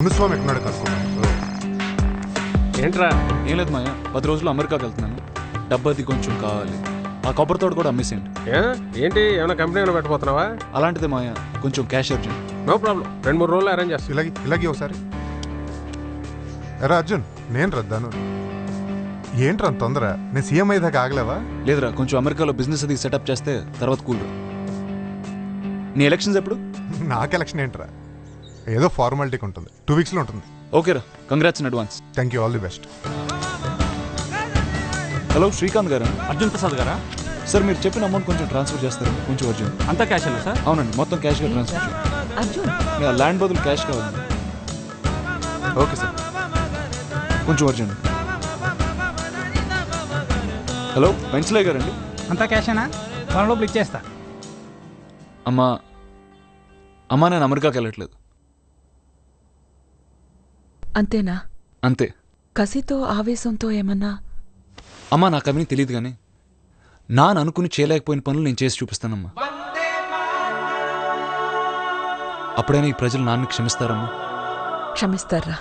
మునుస్వామి ఎక్కడున్నాడు కనుక్కున్నాను. ఏంట్రా? ఏం లేదు మాయ, 10 రోజులు అమెరికాకి వెళ్తున్నాను. డబ్బది కొంచెం కావాలి. ఆ కొబ్బరి తోట కూడా అమ్మేసేయండి. ఏంటి ఏమైనా కంపెనీ ఏమైనా పెట్టబోతున్నావా? అలాంటిదే మాయ, కొంచెం క్యాష్ అర్జెంట్. నో ప్రాబ్లం, 2-3 రోజులు అరేంజ్ చేస్తాను. ఇలాగే ఒకసారి. ఎరా అర్జున్, నేను రద్దాను. ఏంట్రా తొందర? నేను సీఎం అయ్యేదాకా ఆగలేవా? లేదురా, కొంచెం అమెరికాలో బిజినెస్ అది సెటప్ చేస్తే తర్వాత కూల్. నీ ఎలక్షన్స్ ఎప్పుడు? నాకు ఎలక్షన్ ఏంట్రా, ఏదో ఫార్మాలిటీకి ఉంటుంది, 2 వీక్స్లో ఉంటుంది. ఓకేరా, congrats in advance. Thank you, all the best. Hello Srikanth గారు. అర్జున్ ప్రసాద్ గారా? సార్ మీరు చెప్పిన అమౌంట్ కొంచెం ట్రాన్స్ఫర్ చేస్తారు, కొంచెం అర్జెంట్. అంతా క్యాష్ అన్నా సార్? అవునండి, మొత్తం క్యాష్గా ట్రాన్స్ఫర్ చేయండి. ల్యాండ్ బదులు క్యాష్ కావాలి. ఓకే సార్, కొంచెం అర్జెంట్. హలో వెంచలే గారండి? అంతా క్యాషేనా? వారం లోపల ఇచ్చేస్తా. అమ్మా నేను అమెరికాకి వెళ్ళట్లేదు. అంతేనా? అంతే. కసితో ఆవేశంతో ఏమన్నా? అమ్మా నాకు అవన్నీ తెలియదు, కానీ నాన్న అనుకుని చేయలేకపోయిన పనులు నేను చేసి చూపిస్తానమ్మా. అప్పుడైనా ఈ ప్రజలు నాన్నని క్షమిస్తారమ్మా? క్షమిస్తారా?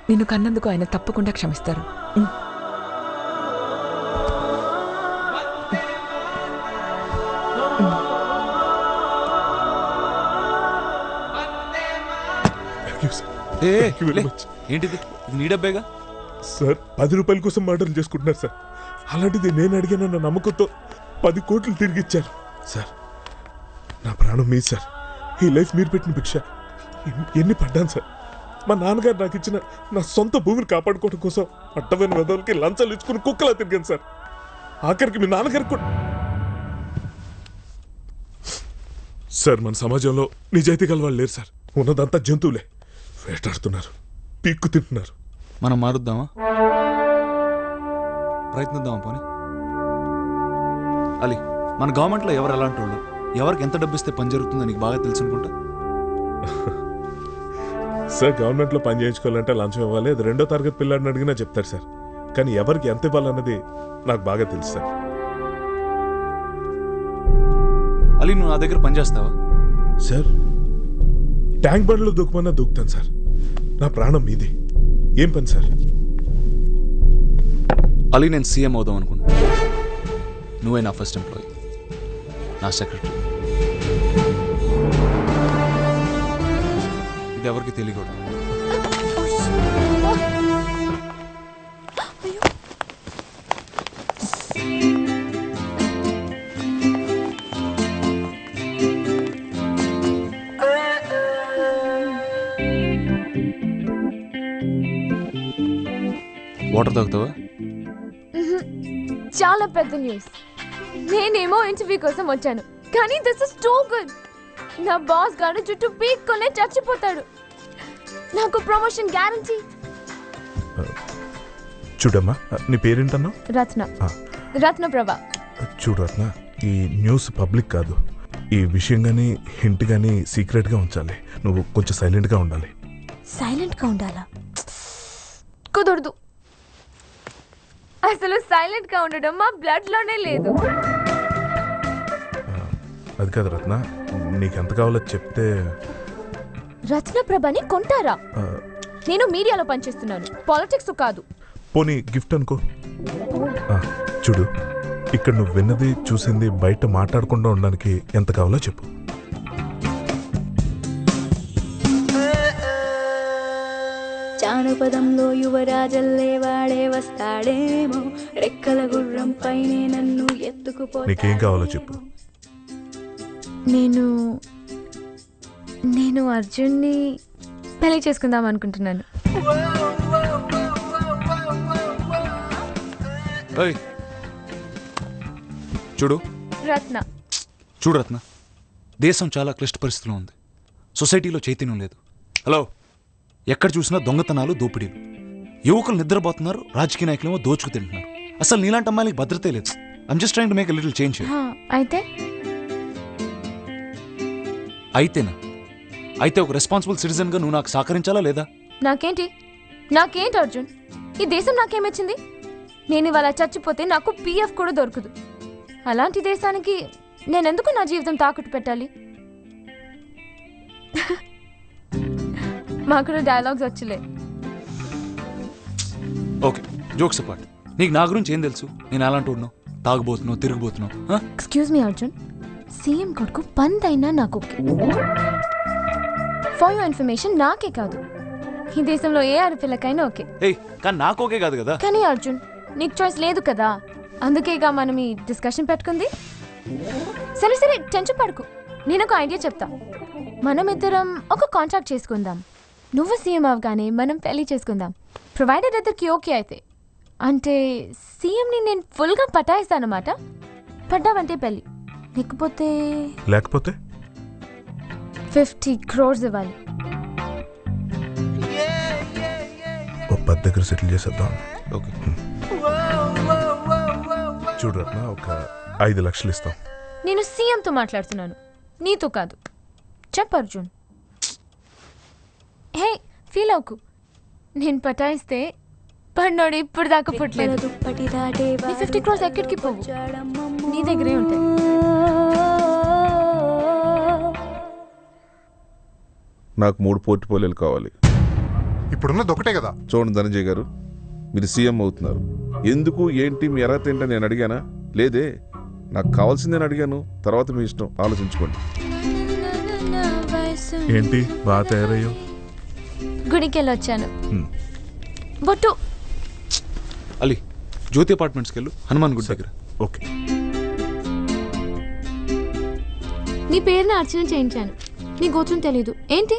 నిన్ను కన్నందుకు ఆయన తప్పకుండా క్షమిస్తారు. ఏంటిది? ఇది నీ డబ్బేగా సార్. 10 రూపాయల కోసం మర్డర్ చేసుకుంటున్నారు సార్. అలాంటిది నేను అడిగానన్న నమ్మకంతో 10 కోట్లు తిరిగి ఇచ్చారు సార్. నా ప్రాణం మీ సార్. ఈ లైఫ్ మీరు పెట్టిన భిక్ష. ఎన్ని పడ్డాను సార్. మా నాన్నగారు నాకు ఇచ్చిన నా సొంత భూమిని కాపాడుకోవడం కోసం అడ్డమైన వెదవులకి లంచాలు ఇచ్చుకుని కుక్కలా తిరిగాను సార్. ఆఖరికి మీ నాన్నగారికి కూడా. సార్ మన సమాజంలో నిజాయితీ గల వాళ్ళు లేరు సార్. ఉన్నదంతా జంతువులే. వేటాడుతున్నారు, పీక్కు తింటున్నారు. మనం మారుద్దామా? ప్రయత్నిద్దామా పోనీ? అలీ, మన గవర్నమెంట్లో ఎవరు ఎలాంటి వాళ్ళు, ఎవరికి ఎంత డబ్బు ఇస్తే పని జరుగుతుందో నీకు బాగా తెలుసు అనుకుంటా. సార్ గవర్నమెంట్లో పని చేయించుకోవాలంటే లంచం ఇవ్వాలి, అది 2వ తరగతి పిల్లాడిని అడిగినా చెప్తారు సార్. కానీ ఎవరికి ఎంత ఇవ్వాలన్నది నాకు బాగా తెలుసు సార్. అలీ, నువ్వు నా దగ్గర పని చేస్తావా? సార్ ట్యాంక్ బండ్లో దూకమన్నా దూకుతాను సార్. నా ప్రాణం మీది. ఏం పని సార్? అలీ, నేను సీఎం అవుదాం అనుకుంటా. నువ్వే నా ఫస్ట్ ఎంప్లాయీ, నా సెక్రటరీ. ఇది ఎవరికి తెలియకూడదు. వాటర్ తాగుతావా? చాలా పెద్ద న్యూస్. నేనేమో ఇంటర్వ్యూ కోసం వచ్చాను, కానీ దిస్ ఇస్ టూ గుడ్. నా బాస్ గారు జుట్టు పీక్కొనే చచ్చిపోతాడు. నాకు ప్రమోషన్ గ్యారంటీ. చూడమ్మా, నీ పేరేంటన్నా? రత్నప్రభ. చూడు రత్న, ఈ న్యూస్ పబ్లిక్ కాదు. ఈ విషయం కానీ హింట్ కానీ సీక్రెట్గా ఉంచాలి. నువ్వు కొంచెం సైలెంట్గా ఉండాలి. సైలెంట్గా ఉండాలా? కుదరదు. అసలు సైలెంట్ గా ఉండడం మా బ్లడ్ లోనే లేదు. అది కాదు రత్న, నీకెంత కావాలో చెప్తే. రత్నప్రభని కొంటారా? నేను మీడియాలో పనిచేస్తున్నాను, పాలిటిక్స్ కాదు. పోనీ గిఫ్ట్ అనుకో. చూడు, ఇక్కడ నువ్వు విన్నది చూసింది బయట మాట్లాడకుండా ఉండడానికి ఎంత కావాలో చెప్పు. జానపదంలో యువరాజల్లే వాడే వస్తాడేమో, రెక్కల గుర్రం పైనే నన్ను ఎత్తుకుపో. నీకేం కావాలో చెప్పు. నేను అర్జున్ని పెళ్లి చేసుకుందాం అనుకుంటున్నాను. చూడు రత్న, దేశం చాలా క్లిష్ట పరిస్థితిలో ఉంది. సొసైటీలో చైతన్యం లేదు. హలో, ఎక్కడ చూసినా దొంగతనాలు, దోపిడీలు. యువకులు నిద్రపోతున్నారు, రాజకీయ నాయకులేమో దోచుకు తింటున్నారు. అసలు నీలాంటి అమ్మాయిలకి భద్రతే లేదు. I'm just trying to make a little change. అయితే ఒక రెస్పాన్సిబుల్ సిటిజన్ గా నువ్వు నాకు సహకరించాలా లేదా? నాకేంటి అర్జున్, ఈ దేశం నాకేమిచ్చింది? నేను ఇవాళ చచ్చిపోతే నాకు PF కూడా దొరకదు. అలాంటి దేశానికి నేనెందుకు నా జీవితం తాకట్టు పెట్టాలి? మాకు కూడా డైలాగ్స్ వచ్చలే. Okay, jokes apart. నీకు నా గురించి ఏం తెలుసు? నేను అలాంటి ఉన్నావు, తాగుబోతున్నావు, తిరిగిపోతున్నావు. ఎక్స్క్యూజ్ మీ అర్జున్, సీఎం కొడుకు పంతైనా నాకు ఓకే. ఫర్ యువర్ ఇన్ఫర్మేషన్, నాకే కాదు ఈ దేశంలో ఏ ఆడపిల్లకైనా ఓకే. ఏయ్, కానీ నాకు ఓకే కాదు కదా. కానీ అర్జున్, నీకు చాయిస్ లేదు కదా, అందుకేగా మనం ఈ డిస్కషన్ పెట్టుకుంది. సరే సరే, టెన్షన్ పడుకు. నేను ఒక ఐడియా చెప్తా. మనం ఇద్దరం ఒక కాంట్రాక్ట్ చేసుకుందాం. నువ్వు సీఎం అవగానే మనం పెళ్లి చేసుకుందాం, ప్రొవైడెడ్ ఇద్దరికి ఓకే అయితే. అంటే సీఎంని నేను ఫుల్గా పటాయిస్తానమాట. పడ్డావంటే పెళ్ళి, లేకపోతే 50 crores ఇవ్వాలి. ఓ 10 దగ్గర సెటిల్ చేసేద్దాం. ఓకే, చూడు రత్న, ఒక 5 లక్షలు ఇస్తాం. నేను సీఎంతో మాట్లాడుతున్నాను, నీతో కాదు. చెప్పు అర్జున్. హే, ఫీల్ అవుకు. నేను పటాయిస్తే పన్నోడు ఇప్పుడు దాకా పుట్టలేదు. దుప్పటి దాటే నీ 50 crores ఎక్కడికి పోవు, నీ దగ్గరే ఉంటాయి. నాకు 3 పోర్ట్ఫోలియోలు కావాలి. ఇప్పుడున్నది ఒకటే కదా. చూడండి ధనంజయ్ గారు, మీరు సీఎం అవుతున్నారు. ఎందుకు, ఏంటి, మీ అర్హత ఏంటని నేను అడిగానా? లేదే. నాకు కావాల్సిందని అడిగాను. తర్వాత మీ ఇష్టం, ఆలోచించుకోండి. ఏంటి బాగా తయారయ్యో? గుడికి వెళ్ళి వచ్చాను. బొట్టు అలీ, జ్యోతి అపార్ట్మెంట్స్కి వెళ్ళు, హనుమాన్ గుడి దగ్గర. ఓకే. నీ పేరుని అర్చన చేయించాను. నీ గోత్రం తెలీదు ఏంటి?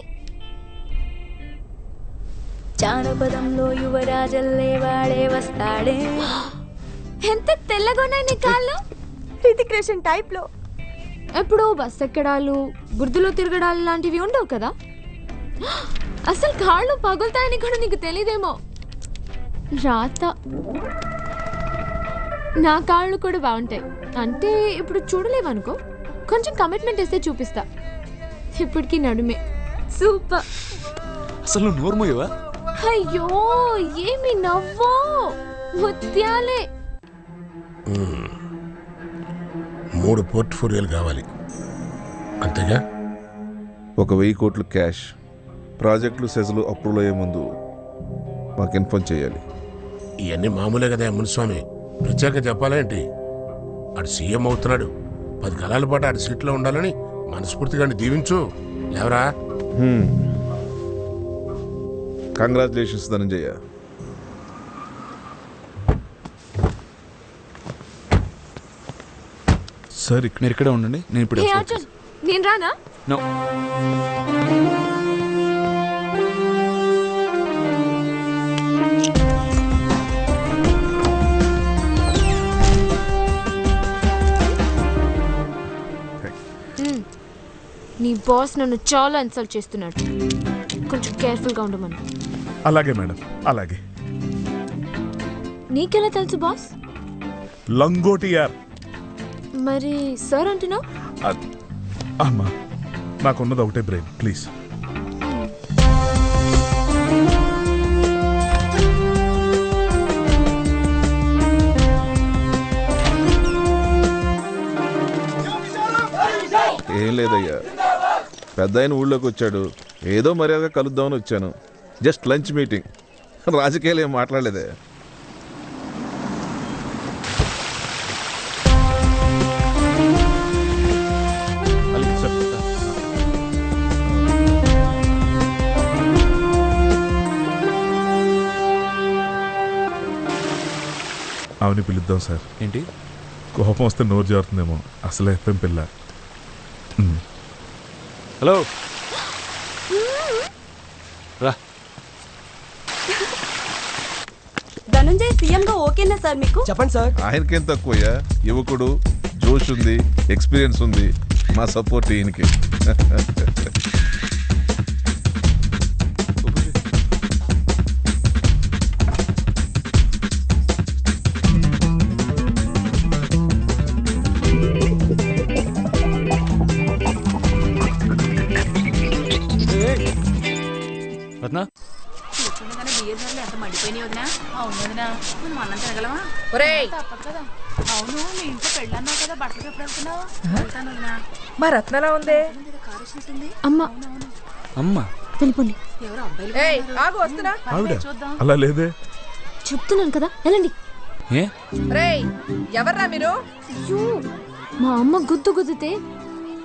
జానపదంలో యువరాజల్లే వాడే వస్తాడే. ఎంత తెల్లగా ఉన్నాయి నీ కాళ్ళు. హృతిక్ రోషన్ టైప్ లో. ఎప్పుడో బస్ ఎక్కడాలు, బురదలో తిరగడాలు లాంటివి ఉండవు కదా. అసలు కాళ్ళు పగులుతాయని కూడా నీకు తెలీదేమో. రాత. నా కాళ్ళు కూడా బాగుంటాయి. అంటే ఇప్పుడు చూడలేవనుకో, కొంచెం కమిట్మెంట్ వేస్తే చూపిస్తా. ఇప్పటికీ నడుమే సూపర్. అసలు నువ్వు నోర్మోయవా? అయ్యో, ఏమి నవ్వో, ముత్యాలే. 3 పోర్ట్ఫోలియోలు కావాలి అంతేగా? ఒక 1000 కోట్లు క్యాష్, ప్రాజెక్టులు సెజలు అప్రూవల్ అయ్యే ముందు మాకు ఇన్ఫార్మ్ చేయాలి. ఇవన్నీ మామూలే కదా మునిస్వామి, ప్రత్యేక చెప్పాలేంటి? ఆడు సీఎం అవుతున్నాడు, 10 కాలాల పాటు ఆడు సీట్లో ఉండాలని మనస్ఫూర్తిగా దీవించు. లేవరా? కంగ్రాచులేషన్స్ ధనంజయ. సార్, మీరు ఇక్కడే ఉండండి, నేను ఇప్పుడు హే అర్జున్, నేను రానా? నో. నీ బాస్ నన్ను చాలా ఇన్సల్ట్ చేస్తున్నాడు, కొంచెం కేర్ఫుల్గా ఉండమను. అలాగే మేడం, అలాగే. నీకెలా తెలుసు బాస్? లంగోటి యార్. మరి సార్ అంటున్నావు? అమ్మా, నాకున్నది ఒకటే బ్రెయిన్, ప్లీజ్. ఏం లేదయ్యా, పెద్ద ఆయన ఊళ్ళోకి వచ్చాడు, ఏదో మర్యాదగా కలుద్దామని వచ్చాను. జస్ట్ లంచ్ మీటింగ్, రాజకీయాలు ఏం మాట్లాడలేదే. అలీ, సార్. అవని పిలుద్దాం సార్. ఏంటి? కోపం వస్తే నోరు జారుతుందేమో, అసలే ఎఫ్ఎం పిల్ల. హలో, రా. ధనంజయ్ సీఎం గా ఓకేనా సార్ మీకు? చెప్పండి సార్. ఆయనకేం తక్కువయ్యా, యువకుడు, జోష్ ఉంది, ఎక్స్పీరియన్స్ ఉంది. మా సపోర్ట్ ఈయనకి. రత్న, మా రత్నలా ఉందే. అమ్మా, అమ్మ వెళ్ళిపోండి. ఆవిడ అలా లేదే. చెప్తున్నాను కదా, వెళ్ళండి. ఏ ఎవర్రా మీరు? అయ్యో, మా అమ్మ గుద్దితే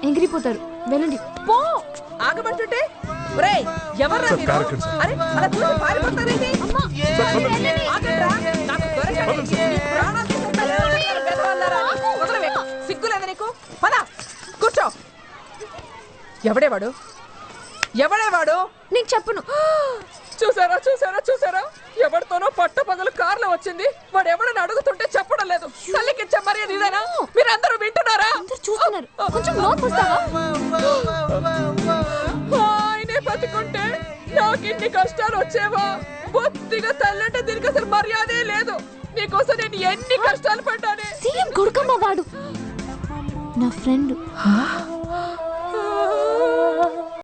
ఎగిరిపోతారు. వెళ్ళండి. పో. ఆగమంటుంటే ఎవర్రా సార్, మీరు? కారు ఎక్కండి సార్. అరే అలా చూసి పారిపోతారేంటి? అమ్మా, వెళ్ళండి. ఆగండ్రా, నాకు దొరకండి. మీ ప్రాణాలు తీసేస్తారు. బెదవాళ్ళారా? వదలవే. సిగ్గులేదా నీకు? పద కూర్చో. ఎవడేవాడు? నీకు చెప్పను. చూసారా ఎవరితోనో పట్టపగలు కార్లో వచ్చింది. వాడు ఎవడని అడుగుతుంటే చెప్పడం లేదు. తల్లికిచ్చే మర్యాద ఇదేనా? మీరందరూ వింటున్నారా? అందరూ చూస్తున్నారు. కొంచెం నోట్ పుస్తావా? ఆయనే బతుకుంటే నాకు ఇన్ని కష్టాలు వచ్చేవా? బొత్తిగా తల్లంటే దీనికి అసలు మర్యాదే లేదు. నీకోసం నేను ఎన్ని కష్టాలు పడ్డానే. సీఎం కొడుకమ్మ వాడు, నా ఫ్రెండ్.